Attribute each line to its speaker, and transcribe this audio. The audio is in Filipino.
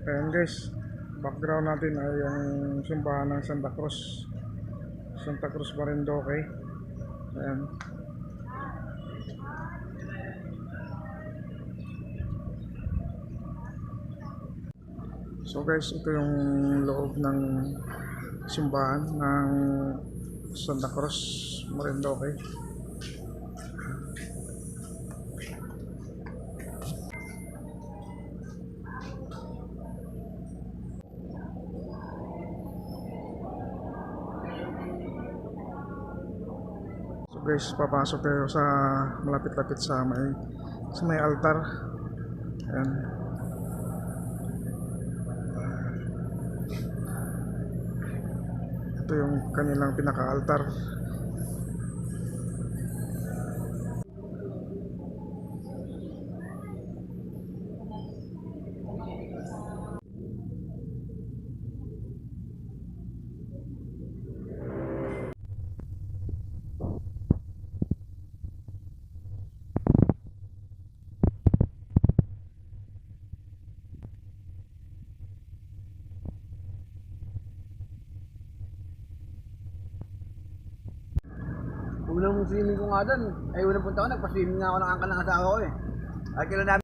Speaker 1: Ayan guys, background natin ay ang simbahan ng Santa Cruz Marindoque. Ayan. So guys, ito yung loob ng simbahan ng Santa Cruz Marindoque. So guys, papasok tayo sa malapit-lapit sa may altar. Ayan. Ito yung kanilang pinaka-altar.
Speaker 2: Unang swimming ko nga doon, ay unang punta ko, nagpa-swimming nga ako ng angkan ng asawa ko eh. Ay kailan namin